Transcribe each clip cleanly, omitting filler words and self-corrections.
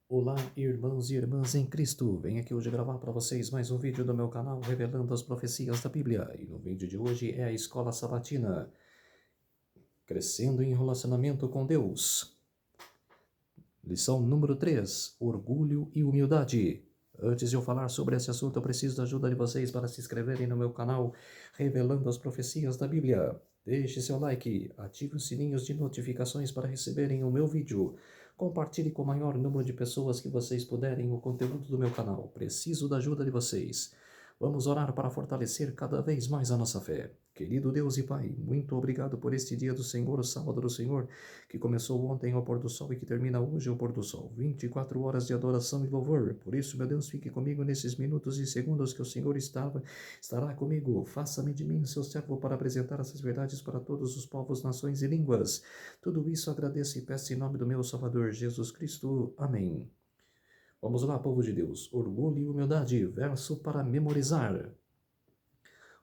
Olá, irmãos e irmãs em Cristo. Venho aqui hoje gravar para vocês mais um vídeo do meu canal revelando as profecias da Bíblia. E no vídeo de hoje é a Escola Sabatina, crescendo em relacionamento com Deus. Lição número 3, Orgulho e Humildade. Antes de eu falar sobre esse assunto, eu preciso da ajuda de vocês para se inscreverem no meu canal revelando as profecias da Bíblia. Deixe seu like, ative os sininhos de notificações para receberem o meu vídeo. Compartilhe com o maior número de pessoas que vocês puderem o conteúdo do meu canal. Preciso da ajuda de vocês. Vamos orar para fortalecer cada vez mais a nossa fé. Querido Deus e Pai, muito obrigado por este dia do Senhor, o sábado do Senhor, que começou ontem ao pôr do sol e que termina hoje ao pôr do sol. 24 horas de adoração e louvor. Por isso, meu Deus, fique comigo nesses minutos e segundos que o Senhor estará comigo. Faça-me de mim, seu servo, para apresentar essas verdades para todos os povos, nações e línguas. Tudo isso agradeço e peço em nome do meu Salvador Jesus Cristo. Amém. Vamos lá, povo de Deus. Orgulho e humildade, verso para memorizar.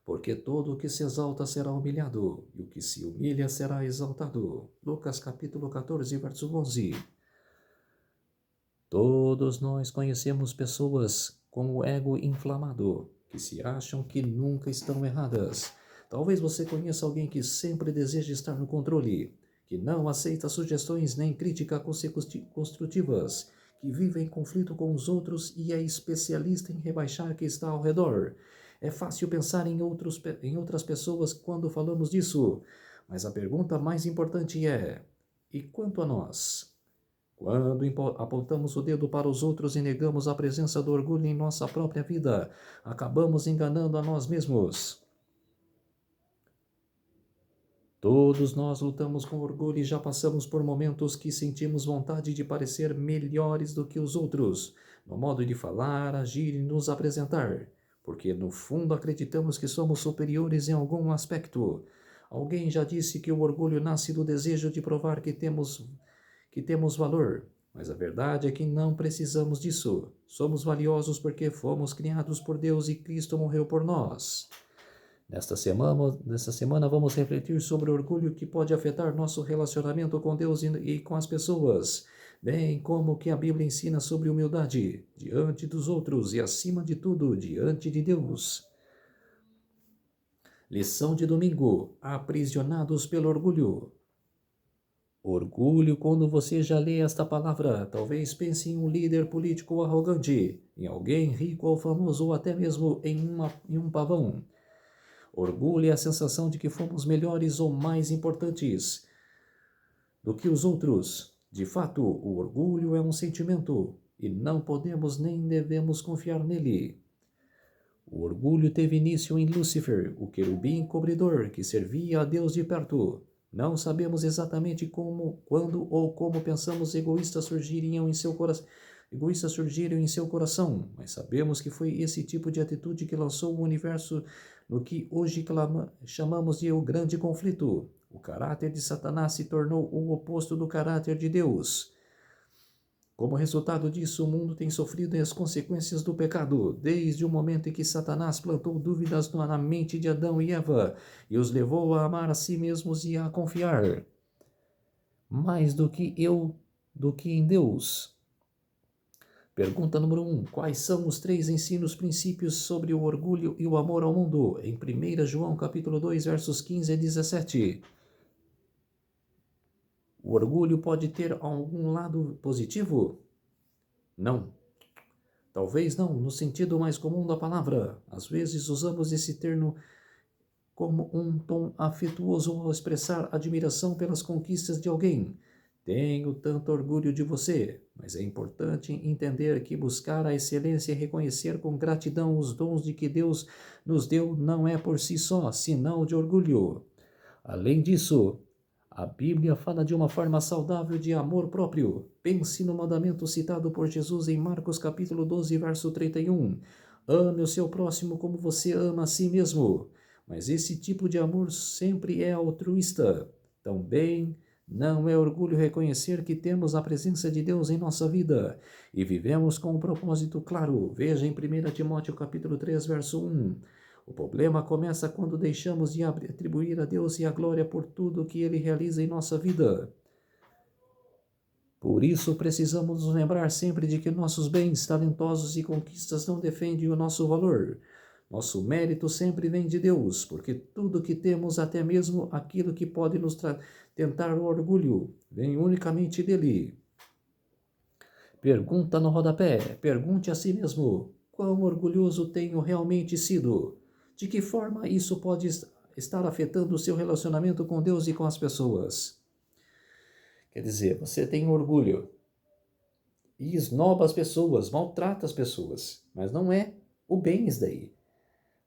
Porque todo o que se exalta será humilhado, e o que se humilha será exaltado. Lucas capítulo 14, verso 11. Todos nós conhecemos pessoas com o ego inflamado, que se acham que nunca estão erradas. Talvez você conheça alguém que sempre deseja estar no controle, que não aceita sugestões nem críticas construtivas, que vive em conflito com os outros e é especialista em rebaixar quem está ao redor. É fácil pensar em outras pessoas quando falamos disso, mas a pergunta mais importante é: e quanto a nós? Quando apontamos o dedo para os outros e negamos a presença do orgulho em nossa própria vida, acabamos enganando a nós mesmos. Todos nós lutamos com orgulho e já passamos por momentos que sentimos vontade de parecer melhores do que os outros, no modo de falar, agir e nos apresentar, porque no fundo acreditamos que somos superiores em algum aspecto. Alguém já disse que o orgulho nasce do desejo de provar que temos valor. Mas a verdade é que não precisamos disso. Somos valiosos porque fomos criados por Deus e Cristo morreu por nós. Nesta semana vamos refletir sobre o orgulho que pode afetar nosso relacionamento com Deus e com as pessoas, bem como que a Bíblia ensina sobre humildade diante dos outros e, acima de tudo, diante de Deus. Lição de domingo: aprisionados pelo orgulho. Orgulho, quando você já lê esta palavra, talvez pense em um líder político arrogante, em alguém rico ou famoso ou até mesmo em um pavão. Orgulho é a sensação de que fomos melhores ou mais importantes do que os outros. De fato, o orgulho é um sentimento e não podemos nem devemos confiar nele. O orgulho teve início em Lúcifer, o querubim cobridor que servia a Deus de perto. Não sabemos exatamente como, quando ou como pensamos egoístas surgiram em seu coração, mas sabemos que foi esse tipo de atitude que lançou o universo no que hoje chamamos de o grande conflito. O caráter de Satanás se tornou o oposto do caráter de Deus. Como resultado disso, o mundo tem sofrido as consequências do pecado, desde o momento em que Satanás plantou dúvidas na mente de Adão e Eva e os levou a amar a si mesmos e a confiar mais do que em Deus. Pergunta número 1. Quais são os 3 princípios sobre o orgulho e o amor ao mundo? Em 1 João capítulo 2, versos 15 a 17. O orgulho pode ter algum lado positivo? Não. Talvez não, no sentido mais comum da palavra. Às vezes usamos esse termo como um tom afetuoso ao expressar admiração pelas conquistas de alguém. Tenho tanto orgulho de você, mas é importante entender que buscar a excelência e reconhecer com gratidão os dons de que Deus nos deu não é por si só sinal de orgulho. Além disso, a Bíblia fala de uma forma saudável de amor próprio. Pense no mandamento citado por Jesus em Marcos capítulo 12, verso 31. Ame o seu próximo como você ama a si mesmo. Mas esse tipo de amor sempre é altruísta. Também não é orgulho reconhecer que temos a presença de Deus em nossa vida e vivemos com um propósito claro. Veja em 1 Timóteo capítulo 3, verso 1. O problema começa quando deixamos de atribuir a Deus a glória por tudo que Ele realiza em nossa vida. Por isso, precisamos nos lembrar sempre de que nossos bens, talentosos e conquistas não defendem o nosso valor. Nosso mérito sempre vem de Deus, porque tudo que temos, até mesmo aquilo que pode nos tentar o orgulho, vem unicamente dele. Pergunta no rodapé. Pergunte a si mesmo: quão orgulhoso tenho realmente sido? De que forma isso pode estar afetando o seu relacionamento com Deus e com as pessoas? Quer dizer, você tem orgulho e esnoba as pessoas, maltrata as pessoas, mas não é o bem isso daí.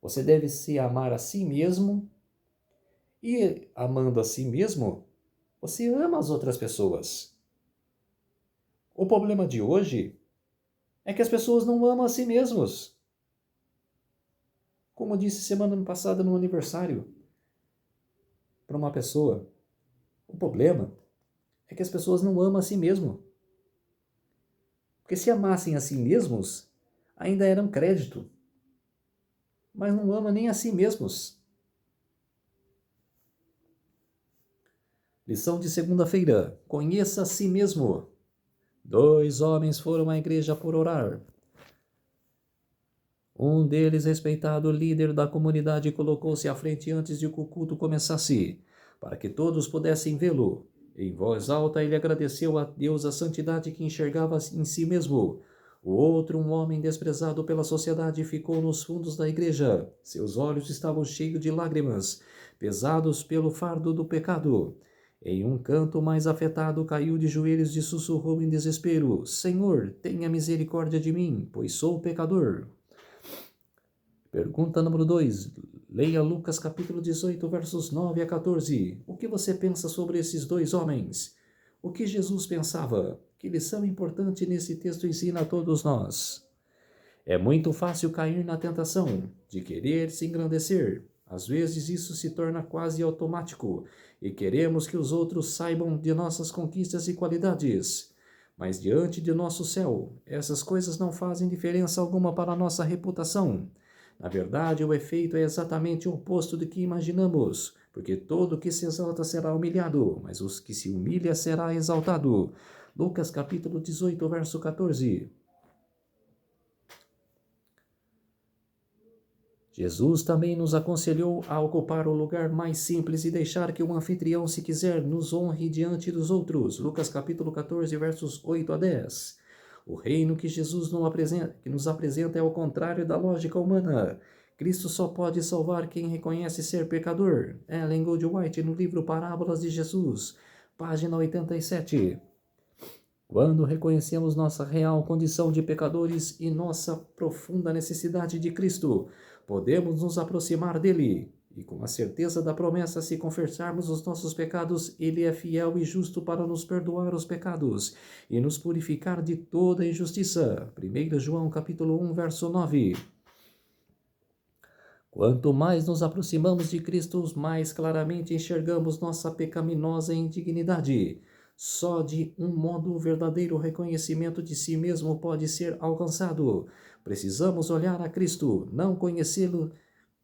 Você deve se amar a si mesmo e, amando a si mesmo, você ama as outras pessoas. O problema de hoje é que as pessoas não amam a si mesmos. Como eu disse semana passada no aniversário para uma pessoa, o problema é que as pessoas não amam a si mesmo. Porque se amassem a si mesmos, ainda eram crédito. Mas não amam nem a si mesmos. Lição de segunda-feira. Conheça a si mesmo. 2 homens foram à igreja por orar. Um deles, respeitado líder da comunidade, colocou-se à frente antes de que o culto começasse, para que todos pudessem vê-lo. Em voz alta, ele agradeceu a Deus a santidade que enxergava em si mesmo. O outro, um homem desprezado pela sociedade, ficou nos fundos da igreja. Seus olhos estavam cheios de lágrimas, pesados pelo fardo do pecado. Em um canto mais afetado, caiu de joelhos e sussurrou em desespero: Senhor, tenha misericórdia de mim, pois sou pecador. Pergunta número 2. Leia Lucas capítulo 18, versos 9 a 14. O que você pensa sobre esses 2 homens? O que Jesus pensava? Que lição importante nesse texto ensina a todos nós? É muito fácil cair na tentação de querer se engrandecer. Às vezes isso se torna quase automático e queremos que os outros saibam de nossas conquistas e qualidades. Mas diante de nosso céu, essas coisas não fazem diferença alguma para a nossa reputação. Na verdade, o efeito é exatamente o oposto do que imaginamos, porque todo que se exalta será humilhado, mas os que se humilha será exaltado. Lucas capítulo 18, verso 14. Jesus também nos aconselhou a ocupar o lugar mais simples e deixar que o anfitrião, se quiser, nos honre diante dos outros. Lucas capítulo 14, versos 8 a 10. O reino que Jesus nos apresenta é o contrário da lógica humana. Cristo só pode salvar quem reconhece ser pecador. Ellen Goldwhite, no livro Parábolas de Jesus, página 87. Quando reconhecemos nossa real condição de pecadores e nossa profunda necessidade de Cristo, podemos nos aproximar dele. E com a certeza da promessa, se confessarmos os nossos pecados, ele é fiel e justo para nos perdoar os pecados e nos purificar de toda injustiça. 1 João capítulo 1, verso 9. Quanto mais nos aproximamos de Cristo, mais claramente enxergamos nossa pecaminosa indignidade. Só de um modo o verdadeiro reconhecimento de si mesmo pode ser alcançado. Precisamos olhar a Cristo, não conhecê-lo,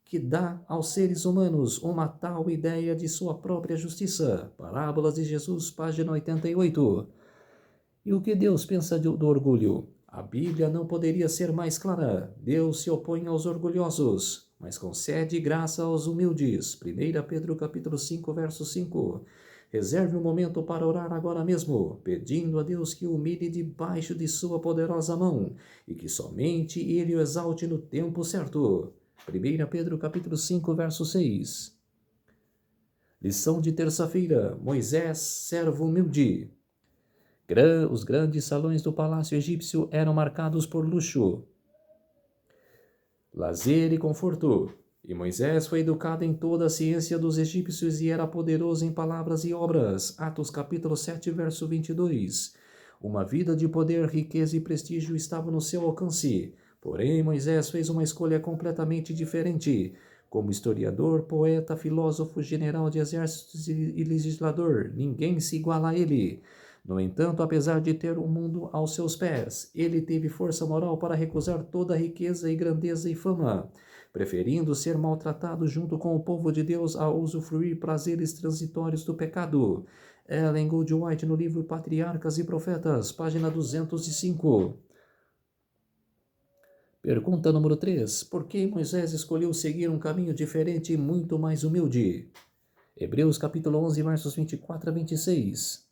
que dá aos seres humanos uma tal ideia de sua própria justiça. Parábolas de Jesus, página 88. E o que Deus pensa do orgulho? A Bíblia não poderia ser mais clara. Deus se opõe aos orgulhosos, mas concede graça aos humildes. 1 Pedro capítulo 5, verso 5. Reserve um momento para orar agora mesmo, pedindo a Deus que o humilhe debaixo de sua poderosa mão e que somente ele o exalte no tempo certo. 1 Pedro capítulo 5, verso 6. Lição de terça-feira. Moisés, servo humilde. Os grandes salões do palácio egípcio eram marcados por luxo, lazer e conforto. E Moisés foi educado em toda a ciência dos egípcios e era poderoso em palavras e obras. Atos capítulo 7, verso 22. Uma vida de poder, riqueza e prestígio estava no seu alcance. Porém, Moisés fez uma escolha completamente diferente. Como historiador, poeta, filósofo, general de exércitos e legislador, ninguém se iguala a ele. No entanto, apesar de ter o mundo aos seus pés, ele teve força moral para recusar toda a riqueza e grandeza e fama, preferindo ser maltratado junto com o povo de Deus a usufruir prazeres transitórios do pecado. Ellen Goldwhite no livro Patriarcas e Profetas, página 205. Pergunta número 3. Por que Moisés escolheu seguir um caminho diferente e muito mais humilde? Hebreus capítulo 11, versos 24 a 26.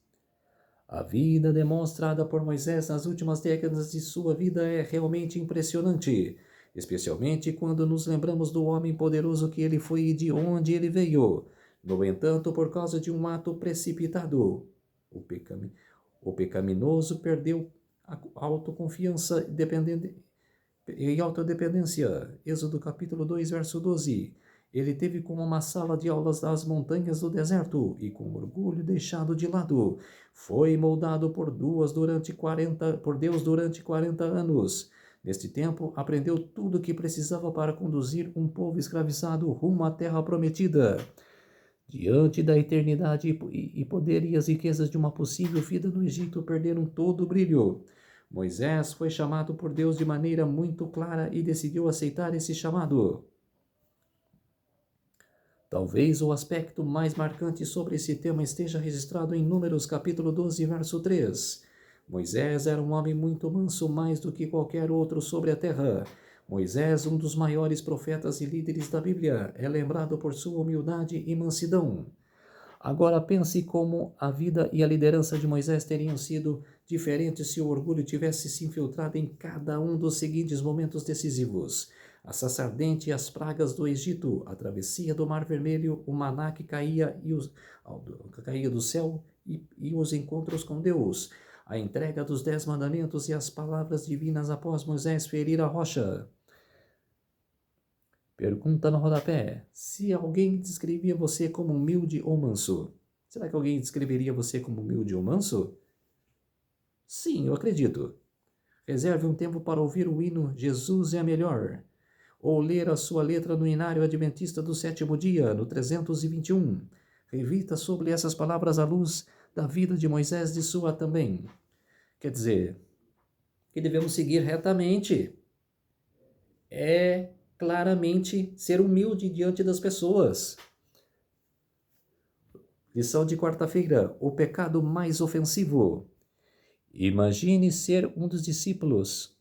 A vida demonstrada por Moisés nas últimas décadas de sua vida é realmente impressionante, especialmente quando nos lembramos do homem poderoso que ele foi e de onde ele veio. No entanto, por causa de um ato precipitado, o pecaminoso perdeu a autoconfiança e autodependência. Êxodo capítulo 2, verso 12. Ele teve como uma sala de aulas das montanhas do deserto e com orgulho deixado de lado. Foi moldado por Deus durante 40 anos. Neste tempo, aprendeu tudo o que precisava para conduzir um povo escravizado rumo à terra prometida. Diante da eternidade e poder e as riquezas de uma possível vida no Egito perderam todo o brilho. Moisés foi chamado por Deus de maneira muito clara e decidiu aceitar esse chamado. Talvez o aspecto mais marcante sobre esse tema esteja registrado em Números capítulo 12, verso 3. Moisés era um homem muito manso, mais do que qualquer outro sobre a terra. Moisés, um dos maiores profetas e líderes da Bíblia, é lembrado por sua humildade e mansidão. Agora pense como a vida e a liderança de Moisés teriam sido diferentes se o orgulho tivesse se infiltrado em cada um dos seguintes momentos decisivos: a sarça ardente e as pragas do Egito, a travessia do Mar Vermelho, o maná que caía do céu e os encontros com Deus, a entrega dos 10 mandamentos e as palavras divinas após Moisés ferir a rocha. Pergunta no rodapé. Se alguém descrevia você como humilde ou manso, será que alguém descreveria você como humilde ou manso? Sim, eu acredito. Reserve um tempo para ouvir o hino Jesus é a Melhor, ou ler a sua letra no Inário Adventista do Sétimo Dia, no 321. Reflita sobre essas palavras à luz da vida de Moisés de sua também. Quer dizer, que devemos seguir retamente. Claramente ser humilde diante das pessoas. Lição de quarta-feira: o pecado mais ofensivo. Imagine ser um dos discípulos.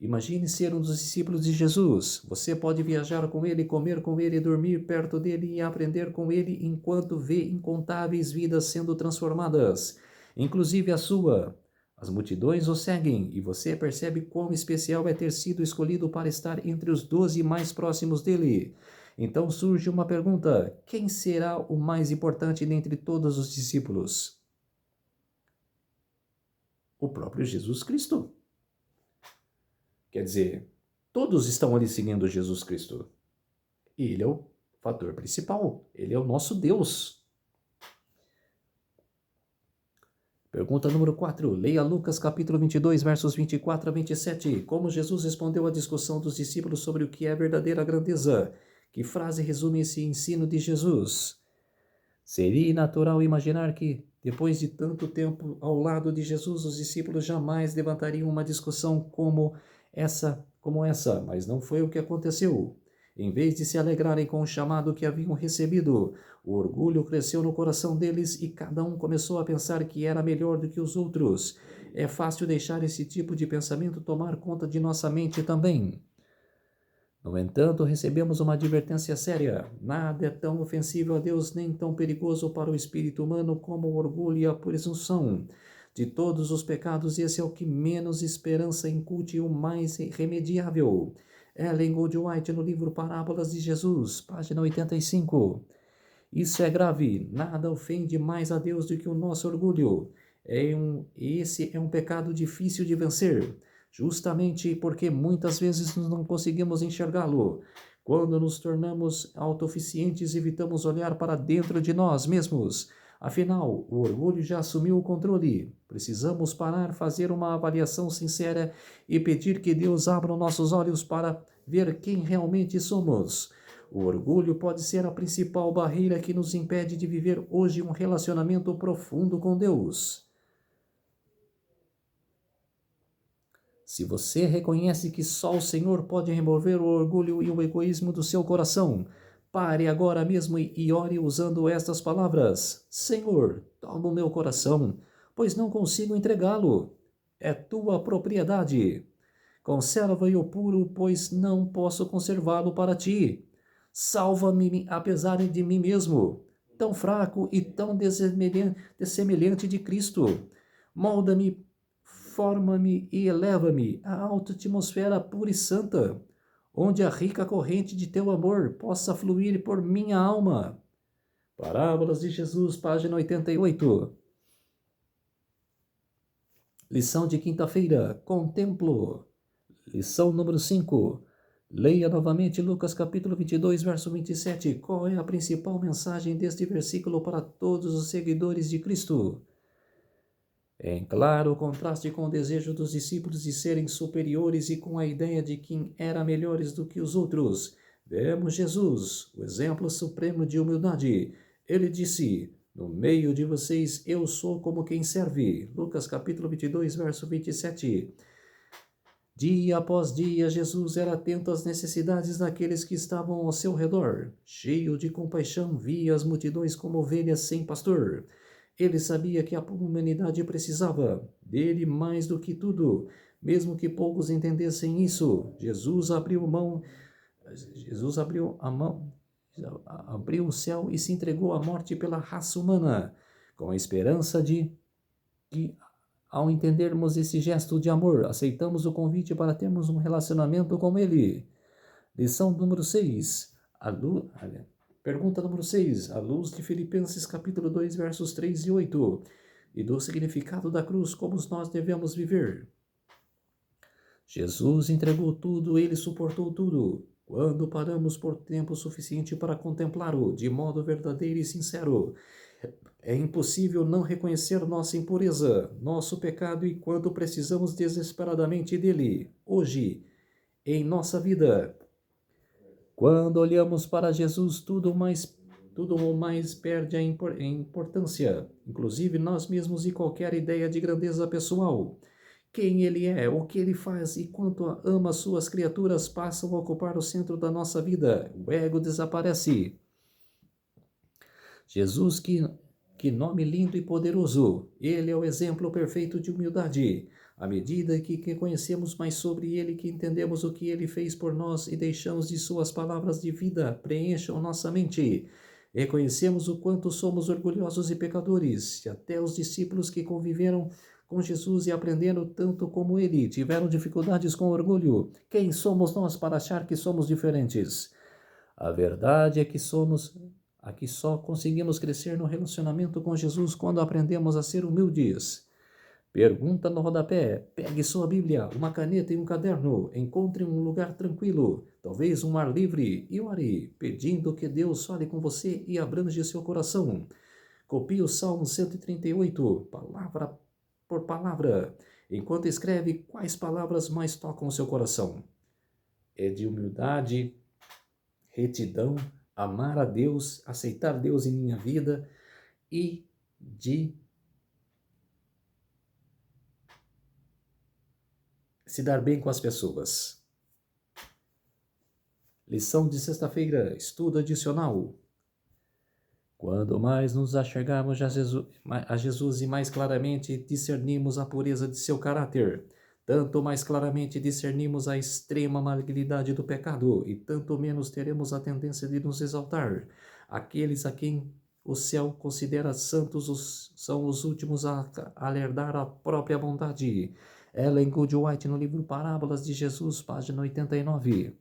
Imagine ser um dos discípulos de Jesus. Você pode viajar com ele, comer com ele, dormir perto dele e aprender com ele enquanto vê incontáveis vidas sendo transformadas, inclusive a sua. As multidões o seguem e você percebe quão especial é ter sido escolhido para estar entre os 12 mais próximos dele. Então surge uma pergunta: quem será o mais importante dentre todos os discípulos? O próprio Jesus Cristo. Quer dizer, todos estão ali seguindo Jesus Cristo. E ele é o fator principal. Ele é o nosso Deus. Pergunta número 4. Leia Lucas capítulo 22, versos 24 a 27. Como Jesus respondeu à discussão dos discípulos sobre o que é verdadeira grandeza. Que frase resume esse ensino de Jesus? Seria natural imaginar que, depois de tanto tempo ao lado de Jesus, os discípulos jamais levantariam uma discussão como essa, mas não foi o que aconteceu. Em vez de se alegrarem com o chamado que haviam recebido, o orgulho cresceu no coração deles e cada um começou a pensar que era melhor do que os outros. É fácil deixar esse tipo de pensamento tomar conta de nossa mente também. No entanto, recebemos uma advertência séria. Nada é tão ofensivo a Deus nem tão perigoso para o espírito humano como o orgulho e a presunção. De todos os pecados, esse é o que menos esperança incute e o mais irremediável. Ellen Goldwhite no livro Parábolas de Jesus, página 85. Isso é grave. Nada ofende mais a Deus do que o nosso orgulho. Esse é um pecado difícil de vencer. Justamente porque muitas vezes não conseguimos enxergá-lo. Quando nos tornamos autossuficientes, evitamos olhar para dentro de nós mesmos. Afinal, o orgulho já assumiu o controle. Precisamos parar, fazer uma avaliação sincera e pedir que Deus abra nossos olhos para ver quem realmente somos. O orgulho pode ser a principal barreira que nos impede de viver hoje um relacionamento profundo com Deus. Se você reconhece que só o Senhor pode remover o orgulho e o egoísmo do seu coração, Pare agora mesmo e ore usando estas palavras: Senhor, toma o meu coração, pois não consigo entregá-lo. É tua propriedade. Conserva-o puro, pois não posso conservá-lo para ti. Salva-me apesar de mim mesmo, tão fraco e tão dessemelhante de Cristo. Molda-me, forma-me e eleva-me à alta atmosfera pura e santa, onde a rica corrente de teu amor possa fluir por minha alma. Parábolas de Jesus, página 88. Lição de quinta-feira, contemplo. Lição número 5. Leia novamente Lucas capítulo 22, verso 27. Qual é a principal mensagem deste versículo para todos os seguidores de Cristo? Em claro contraste com o desejo dos discípulos de serem superiores e com a ideia de quem era melhores do que os outros, vemos Jesus, o exemplo supremo de humildade. Ele disse: no meio de vocês eu sou como quem serve. Lucas capítulo 22, verso 27. Dia após dia, Jesus era atento às necessidades daqueles que estavam ao seu redor. Cheio de compaixão, via as multidões como ovelhas sem pastor. Ele sabia que a humanidade precisava dele mais do que tudo, mesmo que poucos entendessem isso. Jesus abriu o céu e se entregou à morte pela raça humana, com a esperança de que, ao entendermos esse gesto de amor, aceitamos o convite para termos um relacionamento com Ele. Lição número 6. Pergunta número 6. À luz de Filipenses capítulo 2, versos 3 e 8. E do significado da cruz, como nós devemos viver. Jesus entregou tudo, Ele suportou tudo. Quando paramos por tempo suficiente para contemplá-lo de modo verdadeiro e sincero, é impossível não reconhecer nossa impureza, nosso pecado e quanto precisamos desesperadamente dele, hoje, em nossa vida. Quando olhamos para Jesus, tudo o mais perde a importância, inclusive nós mesmos e qualquer ideia de grandeza pessoal. Quem ele é, o que ele faz e quanto ama suas criaturas passam a ocupar o centro da nossa vida. O ego desaparece. Jesus, que nome lindo e poderoso! Ele é o exemplo perfeito de humildade. À medida que conhecemos mais sobre ele, que entendemos o que ele fez por nós e deixamos de suas palavras de vida preencham nossa mente, reconhecemos o quanto somos orgulhosos e pecadores. E até os discípulos que conviveram com Jesus e aprenderam tanto como ele tiveram dificuldades com orgulho. Quem somos nós para achar que somos diferentes? A verdade é que Aqui só conseguimos crescer no relacionamento com Jesus quando aprendemos a ser humildes. Pergunta no rodapé. Pegue sua Bíblia, uma caneta e um caderno. Encontre um lugar tranquilo, talvez um ar livre, e ore, pedindo que Deus fale com você e abrange seu coração. Copie o Salmo 138, palavra por palavra. Enquanto escreve, quais palavras mais tocam o seu coração? É de humildade, retidão, amar a Deus, aceitar Deus em minha vida e de se dar bem com as pessoas. Lição de sexta-feira, estudo adicional. Quando mais nos achegarmos a Jesus e mais claramente discernimos a pureza de seu caráter, tanto mais claramente discernimos a extrema malignidade do pecado e tanto menos teremos a tendência de nos exaltar. Aqueles a quem o céu considera santos são os últimos a herdar a própria bondade. Ellen G. White, no livro Parábolas de Jesus, página 89.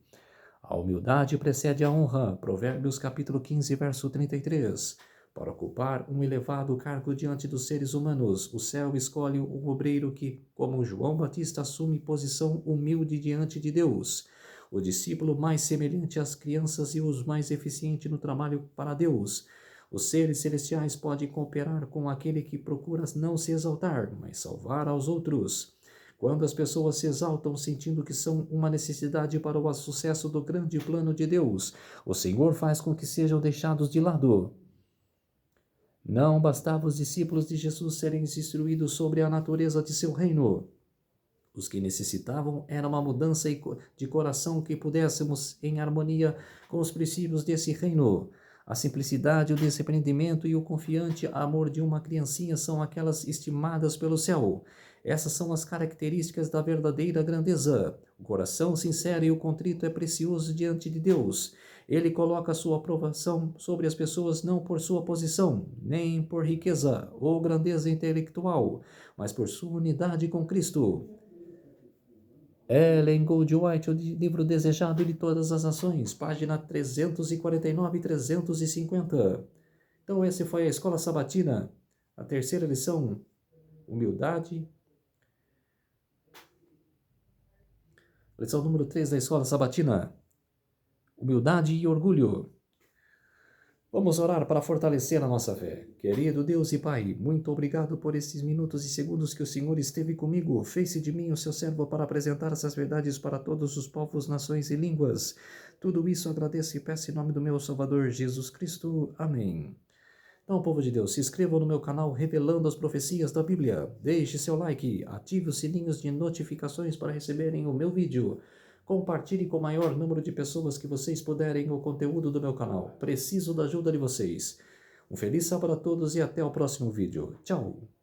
A humildade precede a honra. Provérbios capítulo 15, verso 33. Para ocupar um elevado cargo diante dos seres humanos, o céu escolhe um obreiro que, como João Batista, assume posição humilde diante de Deus. O discípulo mais semelhante às crianças e os mais eficiente no trabalho para Deus. Os seres celestiais podem cooperar com aquele que procura não se exaltar, mas salvar aos outros. Quando as pessoas se exaltam sentindo que são uma necessidade para o sucesso do grande plano de Deus, o Senhor faz com que sejam deixados de lado. Não bastava os discípulos de Jesus serem instruídos sobre a natureza de seu reino. Os que necessitavam era uma mudança de coração que pudéssemos em harmonia com os princípios desse reino. A simplicidade, o desprendimento e o confiante amor de uma criancinha são aquelas estimadas pelo céu. Essas são as características da verdadeira grandeza. O coração sincero e o contrito é precioso diante de Deus. Ele coloca sua aprovação sobre as pessoas não por sua posição, nem por riqueza ou grandeza intelectual, mas por sua unidade com Cristo. Ellen Goldwhite, o livro desejado de todas as nações, página 349 e 350. Então, essa foi a Escola Sabatina, a terceira lição, humildade. Lição número 3 da Escola Sabatina, humildade e orgulho. Vamos orar para fortalecer a nossa fé. Querido Deus e Pai, muito obrigado por esses minutos e segundos que o Senhor esteve comigo. Fez-se de mim o seu servo para apresentar essas verdades para todos os povos, nações e línguas. Tudo isso agradeço e peço em nome do meu Salvador Jesus Cristo. Amém. Então, povo de Deus, se inscrevam no meu canal Revelando as Profecias da Bíblia. Deixe seu like, ative os sininhos de notificações para receberem o meu vídeo. Compartilhe com o maior número de pessoas que vocês puderem o conteúdo do meu canal. Preciso da ajuda de vocês. Um feliz sábado a todos e até o próximo vídeo. Tchau!